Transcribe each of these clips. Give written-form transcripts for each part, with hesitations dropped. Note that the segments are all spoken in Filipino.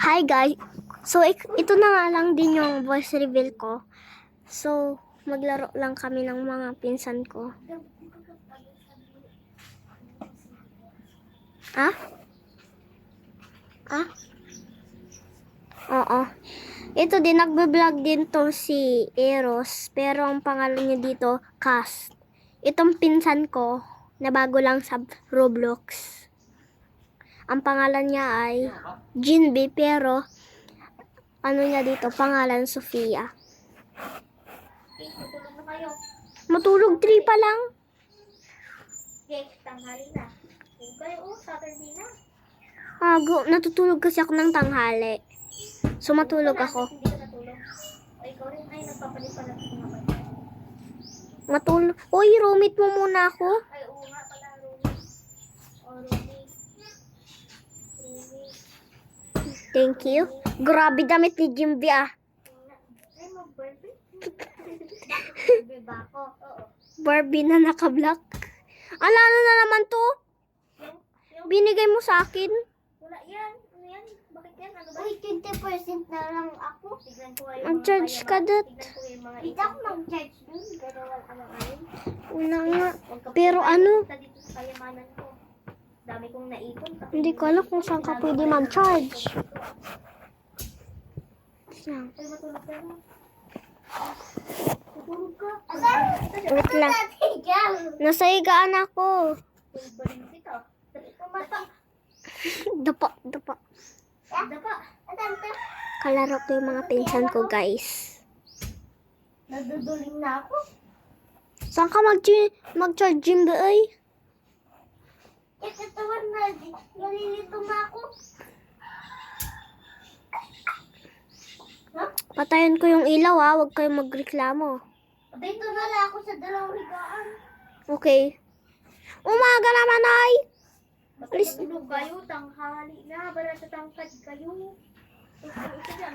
Hi guys. So ito na nga lang din yung voice reveal ko. So maglaro lang kami ng mga pinsan ko. Ah? Ah? Oo. Ito din, nagbe-vlog din to si Eros. Pero ang pangalan niya dito, Cast. Itong pinsan ko, na bago lang sa Roblox. Ang pangalan niya ay Jinbe, pero ano niya dito, pangalan Sofia. Matulog na kayo. Matulog 3 pa lang. Okay, tanghali na. Tulog kayo, Saturday na. Natutulog kasi ako ng tanghali. So matulog ako. Hindi ka natulog. O ikaw rin ay nagpapalit pala ng mga bata. Matulog. Uy, roommate mo muna ako. Ay, oo nga pala, Romy. O, Romy. Thank you. Grabe damit ni Jimby ah. Ay, mag-birthday. Birthday ba ako? Oo. Barbie na naka-black. Ano na naman to? Yung, Binigay mo sa akin. wala yan. Ano yan? Bakit yan? Ano ba? Uy, 20% na lang ako. Tignan ko ay Mag-charge ka, Dad. Tignan ko yung mga Hindi ako mag-charge dun. Pero ano ayun. Wala nga. Huwag ka Pero pa ano? punta dito sa kayamanan ko. Dami kong naipon. Hindi ko alam kung saan ka pwede mag-charge. Saan? Ay, matulog ka na. Matulog ka. Asan? Wait lang. Tigil. Nasa higaan ako. Tulog ba rin kita? Dali ka mata. Dapa, dapa. Dapa. Asan to? Kalaro ko yung mga pinsan ko, guys. Naduduling na ako. Saan ka mag-charge, Jimby, ay? Katawan na. Nalilito na ako. Patayin ko yung ilaw, ha. Huwag kayong magreklamo. Dito na lang ako sa dalawang higaan. Okay. Umaga naman, ay. Basta Alis. matulog kayo. Tanghali na. Para sa tangkad kayo. Ito dyan.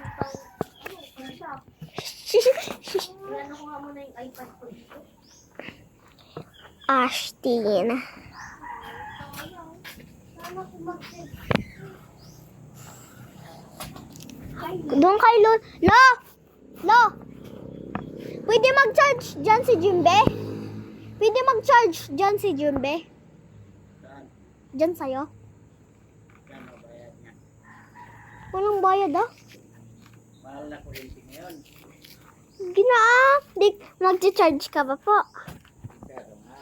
Ano siya? Ilan ko nga muna yung iPad ko dito. Ashtin. Sana ko mag-charge. Doon kay Lo. Lo! Lo! Pwede mag-charge dyan si Jimbe? Pwede mag-charge dyan si Jimbe? Dyan sa'yo? Walang bayad ah. Mahal na kuryente ngayon. Ginaa. Mag-charge ka ba po? Pero nga,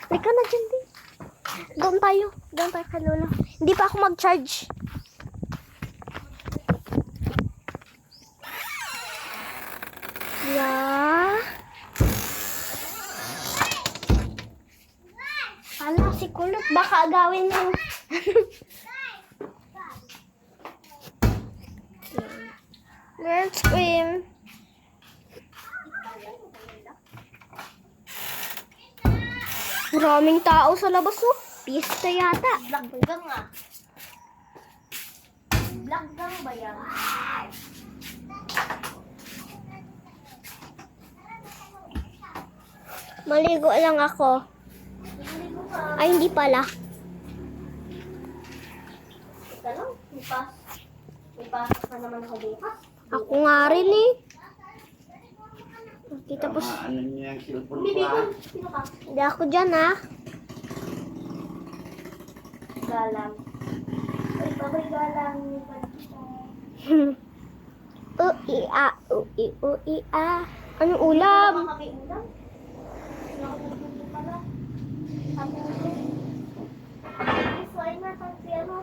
Ikaw na, Jimbe. Doon tayo. Doon tayo kay Lolo. Hindi pa ako mag-charge. Yeah. Ala, si Kulot. Baka agawin ng... Let's swim. Maraming tao sa labas, oh. Pista yata. Vlog gang nga. Vlog gang ba yan? Maligo lang ako. Naligo ka. Ay, hindi pala. Ika lang. May pasok na naman ako bukas. Ako nga rin eh. Kita po. ano niya yung cellphone ko Bibigol. Sino ka? Hindi ako dyan ah. Galang. Ay, babay galang. Ui-a, ui-ui-a. Anong ulam? Baka kami ulam. Nakapagpupo pala. Sabi ko. Isway na. Kasi ano.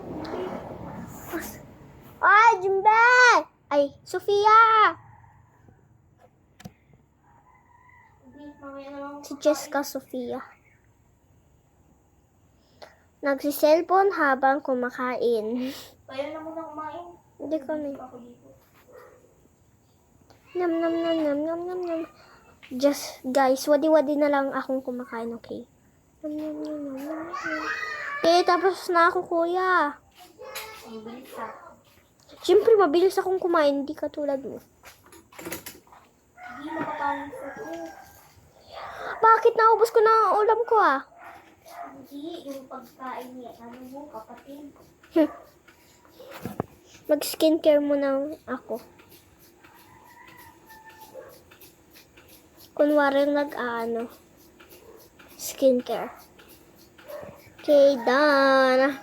Ay, Jimbe! Ay, Sofia! Hindi, mamaya na lang. Si Jessica Sofia. Nagsiselfon habang kumakain. Kaya na muna kumain. Hindi kami. Ako dito. Nam nam nam nam nam nam nam. Just guys, wadi-wadi na lang akong kumakain, okay? Nam nam nam nam nam. Nam. Tapos na ako, kuya. Ang bilis ha. Siyempre, mabilis akong kumain, hindi katulad mo. Hindi makapangis ako. Bakit naubos ko na ang ulam ko ah? Si, yung pagkain niya, ano mo, kapatid. Mag-skincare muna ako. Kunwari skincare. Okay, done.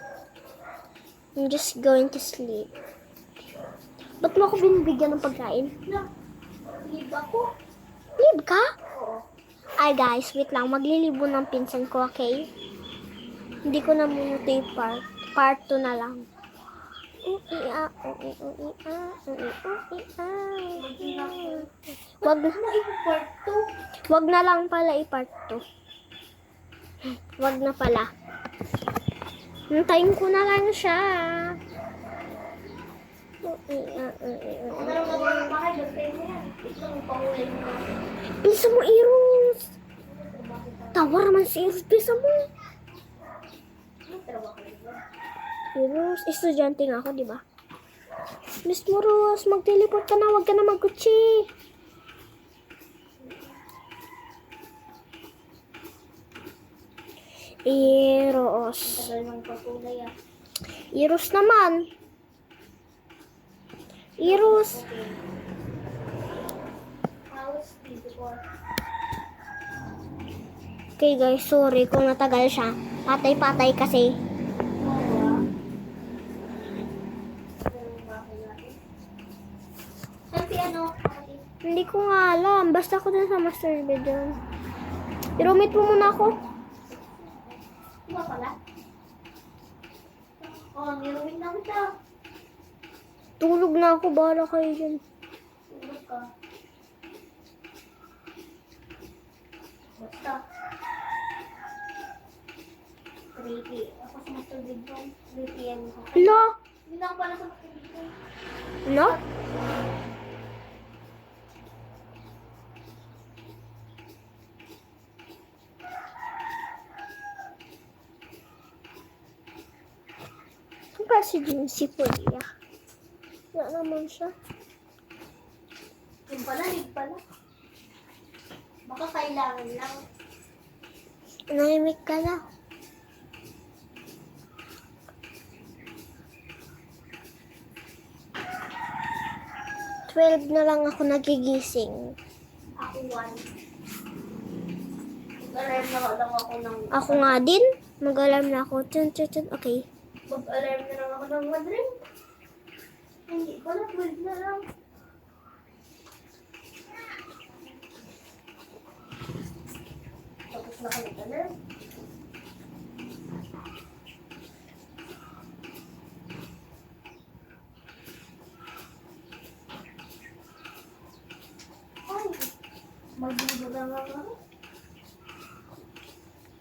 I'm just going to sleep. Ba't mo ako binibigyan ng pagkain? Na, liba ko. Leave ka? Oo. Ay guys, wait lang. Maglilibo ng pinsan ko, okay? Hindi ko na muna ito yung part. Part 2 na lang. Wag na. Part 2. Wag na lang pala i-part 2. Wag na pala. Hintayin ko na lang siya. Kung alam mo mga bahay, gagawin mo yan. Ito ang pangulay mo. Bisa mo, Eros. Tawar naman si Eros. Bisa mo. Ano trabaho ka nito? Eros, estudyante nga ako, di ba? Miss mo, Ros, mag-teleport ka na. Wag ka na mag-kutsi. Eros. Tagal ng pagkulay ah. Eros naman. Eros. Okay. How's before? Okay guys, sorry kung natagal siya. Patay-patay kasi. Saan si ano? Kapatid? Hindi ko nga alam. Basta ako dun sa master bedroom. I-roomate mo muna ako. Iba pala? Oh, niruwin na kita. Tulog na ako. Bahala kayo dyan. Tulog ka. Basta. 3 p.m. Ako sa master bedroom. 3 p.m. ako. Hala. Hindi na ako pala sa master bedroom. No? Ang ba si Jimsy po niya? Wala naman siya. Yung pala, lig pala. Baka kailangan lang. Nahimik ka na. Twelve na lang ako nagigising. Ako 1. Mag-alarm na lang ako ng... Ako nga din. Mag-alarm na ako. Tun, tun, tun. Okay. Mag-alarm na lang ako ng 1 rin. Hindi pala, 12 na lang. Tapos na ka nag-alarm. Ay, magbigo lang ako.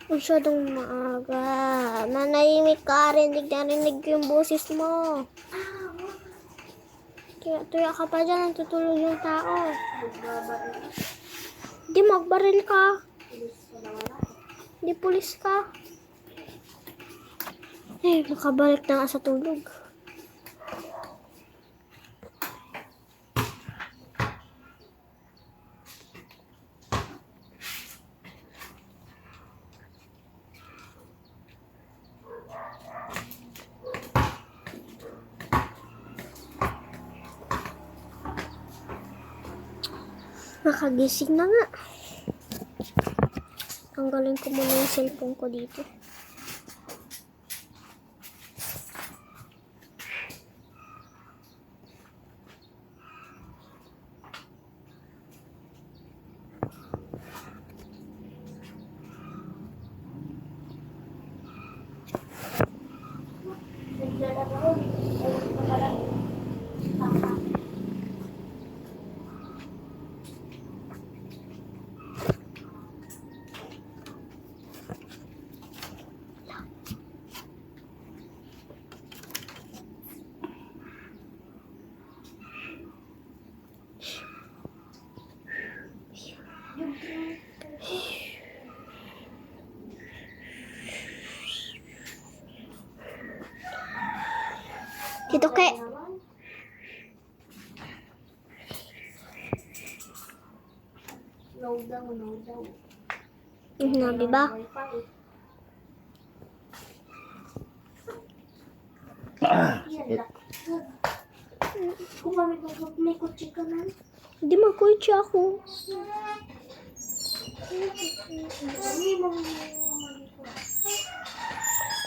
Masyadong maaga. Nanahimik ka. Rinig na rinig yung boses mo. Tuya ka pa dyan. Natutulog yung tao. Magbabaril. Di magbaril ka. Pulis ko naman ako. Di pulis ka. Eh, makabalik na nga sa tulog. Nakagising na nga. Tanggalin ko muna yung cellphone ko dito. Naglalaro ako. Ayun ko pala. Papa. Dito kay... No daw, no daw. Nabi ba? Wi-Fi. Yan lang. Kumamit mo may kutsi ka na. Hindi magkutsi ako. Kami mga dito.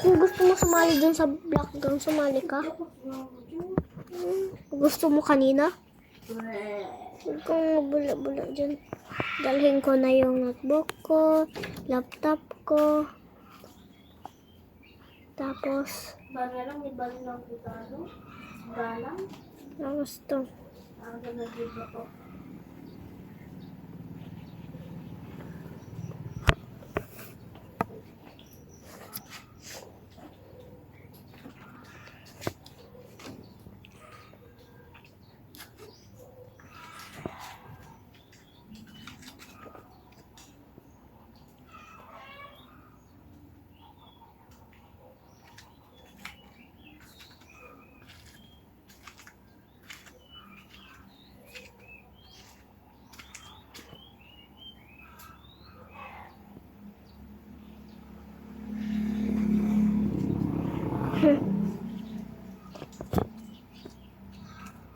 Kung gusto mo sumali dun sa black gown, sumali ka. Gusto mo kanina? Huwag kang mabula-bula dyan. Dalhin ko na yung notebook ko, laptop ko. Tapos, Bangalang may bali ng putado. Galang. tapos to. Ang ganda dito ko.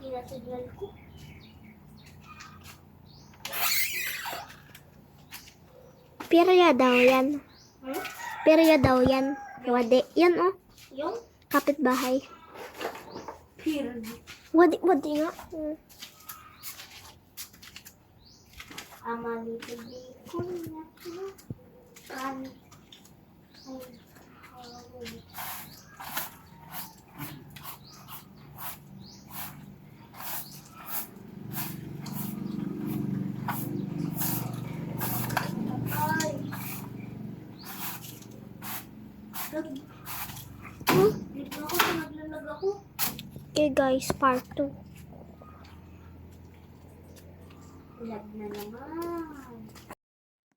Tinasignal ko. Perya daw yan. Hmm? Perya daw yan. Wadi. Yan oh. Yung Kapitbahay. period. Wadi nga. Ama nito di ko na. Ay. Ay. Dito ako, naglalag ako. Okay guys, part 2. Lag na naman.